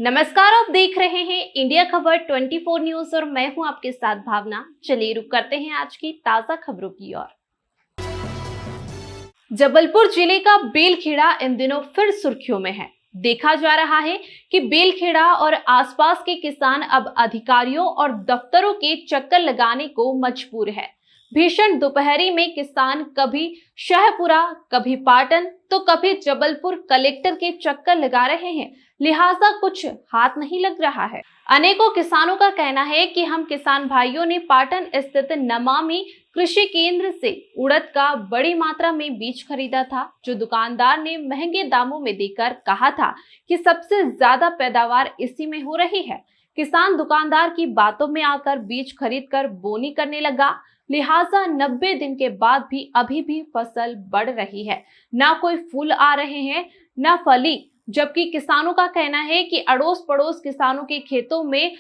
नमस्कार, आप देख रहे हैं इंडिया खबर 24 न्यूज और मैं हूं आपके साथ भावना। चलिए रुक करते हैं आज की ताजा खबरों की ओर। जबलपुर जिले का बेलखेड़ा इन दिनों फिर सुर्खियों में है। देखा जा रहा है कि बेलखेड़ा और आसपास के किसान अब अधिकारियों और दफ्तरों के चक्कर लगाने को मजबूर है। भीषण दोपहरी में किसान कभी शाहपुरा, कभी पाटन तो कभी जबलपुर कलेक्टर के चक्कर लगा रहे हैं, लिहाजा कुछ हाथ नहीं लग रहा है। अनेकों किसानों का कहना है कि हम किसान भाइयों ने पाटन स्थित नमामि कृषि केंद्र से उड़द का बड़ी मात्रा में बीज खरीदा था, जो दुकानदार ने महंगे दामों में देकर कहा था कि सबसे ज्यादा पैदावार इसी में हो रही है। किसान दुकानदार की बातों में आकर बीज खरीदकर बोनी करने लगा, लिहाजा 90 दिन के बाद भी अभी भी फसल बढ़ रही है। ना कोई फूल आ रहे हैं, ना फली। जबकि किसानों का कहना है कि अड़ोस पड़ोस किसानों के खेतों में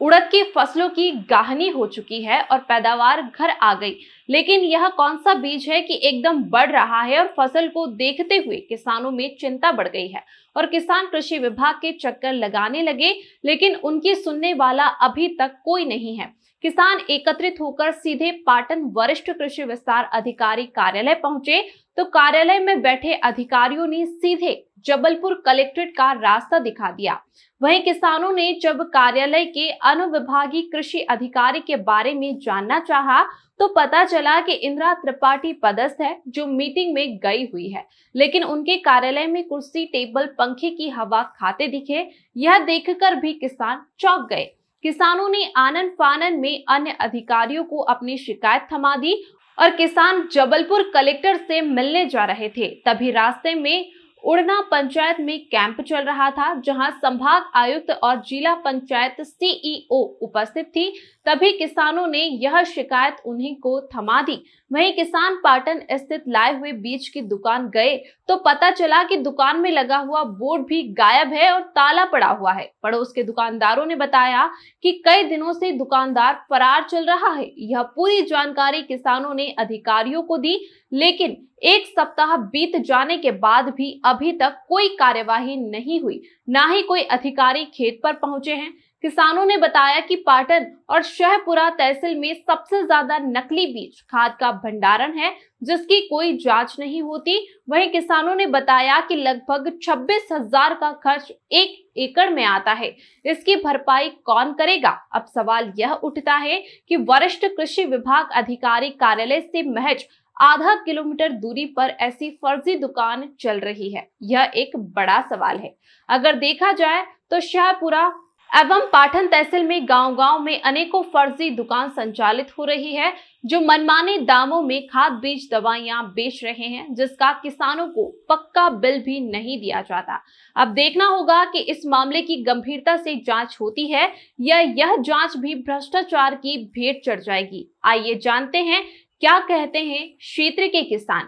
उड़द की फसलों की गाहनी हो चुकी है और पैदावार घर आ गई, लेकिन यह कौन सा बीज है कि एकदम बढ़ रहा है। और फसल को देखते हुए किसानों में चिंता बढ़ गई है और किसान कृषि विभाग के चक्कर लगाने लगे, लेकिन उनकी सुनने वाला अभी तक कोई नहीं है। किसान एकत्रित होकर सीधे पाटन वरिष्ठ कृषि विस्तार अधिकारी कार्यालय पहुंचे तो कार्यालय में बैठे अधिकारियों ने सीधे जबलपुर कलेक्ट्रेट का रास्ता दिखा दिया। वहीं किसानों ने जब कार्यालय के अनुविभागीय कृषि अधिकारी के बारे में जानना चाहा तो पता चला कि इंदिरा त्रिपाठी पदस्थ है, जो मीटिंग में गई हुई है, लेकिन उनके कार्यालय में कुर्सी, टेबल, पंखे की हवा खाते दिखे। यह देखकर भी किसान चौंक गए। किसानों ने आनन फानन में अन्य अधिकारियों को अपनी शिकायत थमा दी और किसान जबलपुर कलेक्टर से मिलने जा रहे थे। तभी रास्ते में उड़ना पंचायत में कैंप चल रहा था, जहां संभाग आयुक्त और जिला पंचायत सीईओ उपस्थित थी। तभी किसानों ने यह शिकायत उन्हीं को थमा दी। वहीं किसान पाटन स्थित लाए हुए बीज की दुकान गए तो पता चला कि दुकान में लगा हुआ बोर्ड भी गायब है और ताला पड़ा हुआ है। पड़ोस के दुकानदारों ने बताया कि कई दिनों से दुकानदार फरार चल रहा है। यह पूरी जानकारी किसानों ने अधिकारियों को दी, लेकिन एक सप्ताह बीत जाने के बाद भी अभी तक कोई कार्यवाही नहीं हुई, ना ही कोई अधिकारी खेत पर पहुंचे हैं। किसानों ने बताया कि पाटन और शाहपुरा तहसील में सबसे ज्यादा नकली बीज खाद का भंडारण है, जिसकी कोई जांच नहीं होती। वहीं किसानों ने बताया कि लगभग 26,000 का खर्च 1 एकड़ में आता है। इसकी भरपाई कौन करेगा? अब सवाल यह उठता है कि वरिष्ठ कृषि विभाग अधिकारी कार्यालय से महज आधा किलोमीटर दूरी पर ऐसी फर्जी दुकान चल रही है। यह एक बड़ा सवाल है। अगर देखा जाए तो शाहपुरा एवं पाटन तहसील में गांव-गांव में अनेकों फर्जी दुकान संचालित हो रही है, जो मनमाने दामों में खाद, बीज, दवाइयां बेच रहे हैं, जिसका किसानों को पक्का बिल भी नहीं दिया जाता। अब देखना होगा कि इस मामले की गंभीरता से जांच होती है या यह जांच भी भ्रष्टाचार की भेंट चढ़ जाएगी। आइए जानते हैं क्या कहते हैं क्षेत्र के किसान।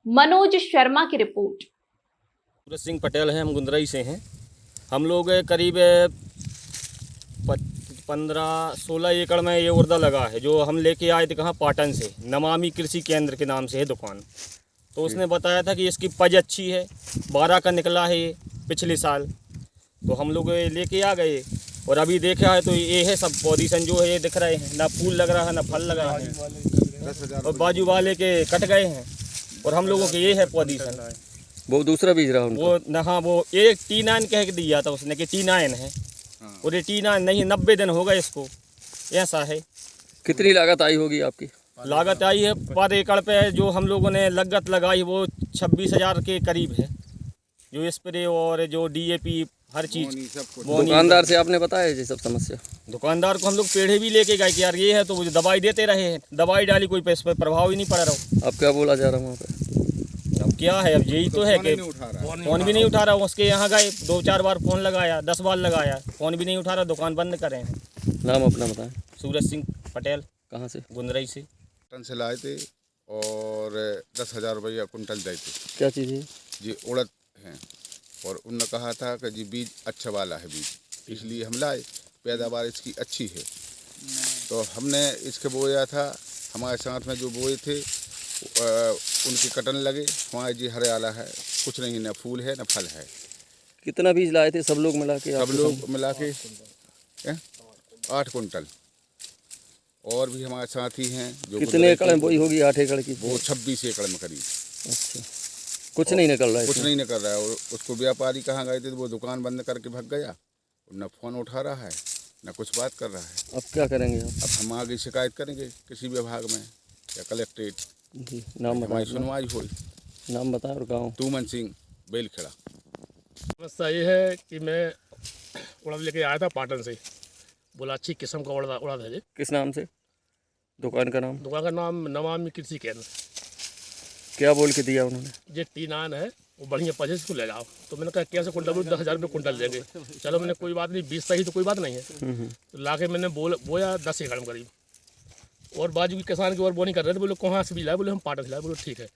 मनोज शर्मा की रिपोर्ट। सूरज सिंह पटेल हैं, हम गुंदरई से हैं। हम लोग करीब 15-16 एकड़ में ये उड़दा लगा है, जो हम लेके आए थे कहाँ, पाटन से। नमामि कृषि केंद्र के नाम से है दुकान। तो उसने बताया था कि इसकी पज अच्छी है, 12 का निकला है ये पिछले साल। तो हम लोग लेके आ गए और अभी देखा है तो ये है सब पोजीशन जो है ये दिख रहे हैं, ना फूल लग रहा है ना फल लगा है, और बाजू वाले के कट गए हैं और हम लोगों के ये है पोजीशन। वो दूसरा बीज रहा उनको। वो न, हाँ, वो एक T9 कह के दिया था उसने कि T9 है, और ये T9 नहीं, 90 दिन हो गए इसको, ऐसा है। कितनी लागत आई होगी आपकी? लागत आई है पर एकड़ पे जो हम लोगों ने लागत लगाई वो 26,000 के करीब है, जो स्प्रे और जो DAP हर चीज़। दुकानदार से आपने बताया ये सब समस्या? दुकानदार को हम लोग पेड़े भी लेके गए कि यार ये है, तो वो दवाई देते रहे हैं, दवाई डाली, कोई पे इस पर प्रभाव ही नहीं पड़ रहा। अब क्या बोला जा रहा वहाँ पे? अब क्या है, अब यही तो है कि फ़ोन भी नहीं उठा रहा। उसके यहाँ गए 2-4 बार फ़ोन लगाया, 10 बार लगाया, फ़ोन भी नहीं उठा रहा, दुकान बंद करें। नाम अपना बताएं। सूरज सिंह पटेल। कहाँ से? गुंदरई से। टन से लाए थे और 10,000 रुपया कुंटल दे थे। क्या चीज़ है जी? उड़द हैं, और उन्होंने कहा था कि जी बीज अच्छा वाला है बीज, इसलिए हम लाए, पैदावार इसकी अच्छी है। तो हमने इसके बोया था, हमारे साथ में जो बोए थे उनके कटन लगे, वहाँ जी हरियाला है, कुछ नहीं, न फूल है न फल है। कितना बीज लाए थे सब लोग मिला के? सब लोग मिला के 8 कुंटल। और भी हमारे साथी हैं जो कितने एकड़ में बोई होगी 8 एकड़ की? वो 26 एकड़ में करीब। अच्छा, कुछ नहीं निकल रहा है? कुछ नहीं निकल रहा है। और उसको व्यापारी कहाँ गए थे तो वो दुकान बंद करके भाग गया। न फ़ोन उठा रहा है न कुछ बात कर रहा है। अब क्या करेंगे आप? अब हम आगे शिकायत करेंगे किसी विभाग में या कलेक्ट्रेट। जी, नाम हमारी बताएं। सुनवाई हुई। नाम बताएं और गाँव। तूमन सिंह, बेलखेड़ा। समस्या ये है कि मैं उड़द लेके आया था पाटन से। बोला अच्छी किस्म का उड़द है जी। किस नाम से? दुकान का नाम? दुकान का नाम नमामि कृषि केंद्र। क्या बोल के दिया उन्होंने? ये टी9 है, वो बढ़िया 25 को ले जाओ। तो मैंने कहा कैसे कुंटल? 10,000 रुपये कुंटल देंगे। चलो मैंने कोई बात नहीं, 20 सही तो कोई बात नहीं है। तो ला के मैंने बोया 10 एकड़ में करीब। और बाजू के किसान की और बोनी कर रहे थे। बोले कहाँ से भी लाए? बोले हम पाटन से लाए। बोले ठीक है।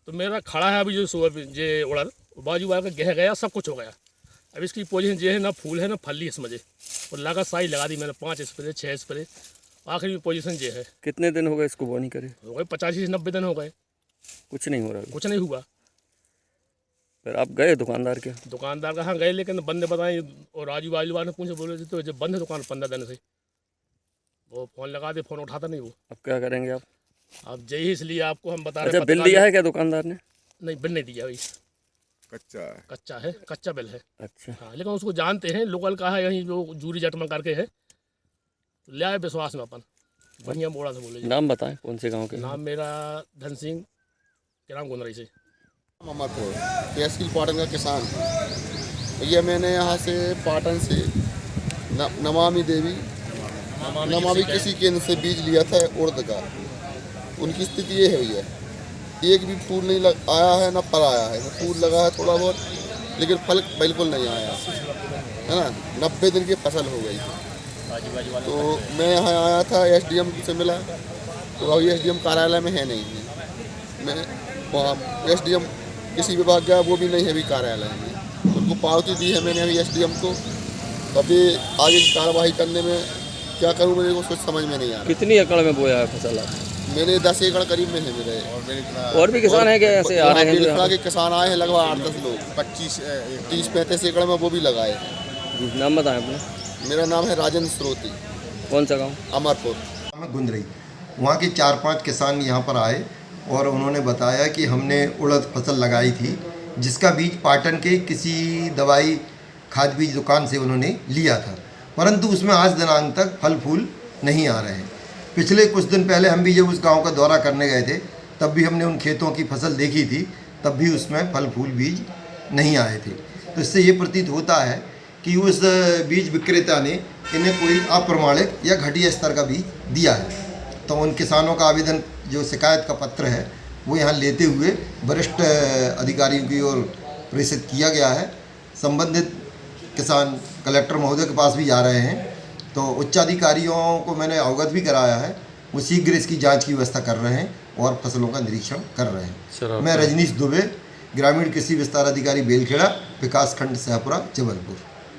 तो मेरा खड़ा है अभी जो सोयाबीन जो उड़द, बाजू वाला गह गया, सब कुछ हो गया। अब इसकी पोजीशन ये है, ना फूल है ना फली इसमें जे। और लागत साई लगा दी मैंने 5 स्प्रे 6 स्प्रे। आखिरी में पोजीशन ये है। कितने दिन हो गए इसको बोनी करे? हो गए 85 से 90 दिन हो गए, कुछ नहीं हो रहा। कुछ नहीं हुआ। फिर आप गए दुकानदार के? दुकानदार कहाँ गए, लेकिन बंदे बताए और राजू बाजू वाले पूछे, बोले तो जब बंद है दुकान 15 दिन से। वो फ़ोन लगा दे, फ़ोन उठाता नहीं वो। अब क्या करेंगे आप? अब यही इसलिए आपको हम बता रहे अच्छा, हैं। बिल दिया है क्या दुकानदार ने? नहीं, बिल नहीं दिया भाई, कच्चा है। कच्चा है, कच्चा बिल है। अच्छा, हाँ, लेकिन उसको जानते हैं, लोकल का है यहीं जो जूरी जटमन करके है। ले आए विश्वास में अपन, बढ़िया बोड़ा से बोले जी। नाम बताएं कौन से गांव के? नाम मेरा धन सिंह, ग्राम गुंदरई से। अमरपुर तहसील पाटन का किसान। भैया मैंने यहाँ से पाटन से नमामि देवी नमामि कृषि केंद्र से बीज लिया था उड़द का। उनकी स्थिति ये है भैया, एक भी फूल नहीं आया है, ना फल आया है। फूल लगा है थोड़ा बहुत, लेकिन फल बिल्कुल नहीं आया है ना। 90 दिन की फसल हो गई। तो मैं यहाँ आया था, एसडीएम से मिला, तो अभी एसडीएम कार्यालय में है नहीं है। मैं वहाँ एसडीएम किसी विभाग गया, वो भी नहीं है अभी कार्यालय में। उनको पावती दी है मैंने अभी एसडीएम को। अभी आगे की कार्रवाई करने में क्या करूँ मुझे कुछ समझ में नहीं आ रहा। कितनी एकड़ में बोया है फसल आप? मेरे 10 एकड़ करीब में है मेरे। और भी किसान हैं क्या ऐसे आ रहे हैं? बेलखेड़ा के किसान आए हैं लगभग 8-10 लोग। 30-35 एकड़ में वो भी लगाए। जी, नाम बताएं अपना। मेरा नाम है राजेंद्र स्रोती। कौन सा गाँव? अमरपुर में गुंदरई। वहाँ के 4-5 किसान यहाँ पर आए और उन्होंने बताया कि हमने उड़द फसल लगाई थी, जिसका बीज पाटन के किसी दवाई खाद बीज दुकान से उन्होंने लिया था, परंतु उसमें आज दिनांक तक फल फूल नहीं आ रहे हैं। पिछले कुछ दिन पहले हम भी जब उस गांव का दौरा करने गए थे, तब भी हमने उन खेतों की फसल देखी थी, तब भी उसमें फल फूल बीज नहीं आए थे। तो इससे ये प्रतीत होता है कि उस बीज विक्रेता ने इन्हें कोई अप्रमाणित या घटिया स्तर का बीज दिया है। तो उन किसानों का आवेदन, जो शिकायत का पत्र है, वो यहाँ लेते हुए वरिष्ठ अधिकारियों की ओर प्रेषित किया गया है। संबंधित किसान कलेक्टर महोदय के पास भी जा रहे हैं, तो उच्चाधिकारियों को मैंने अवगत भी कराया है। वो शीघ्र इसकी जांच की व्यवस्था कर रहे हैं और फसलों का निरीक्षण कर रहे हैं। मैं रजनीश दुबे, ग्रामीण कृषि विस्तार अधिकारी बेलखेड़ा, विकास खंड शाहपुरा, जबलपुर।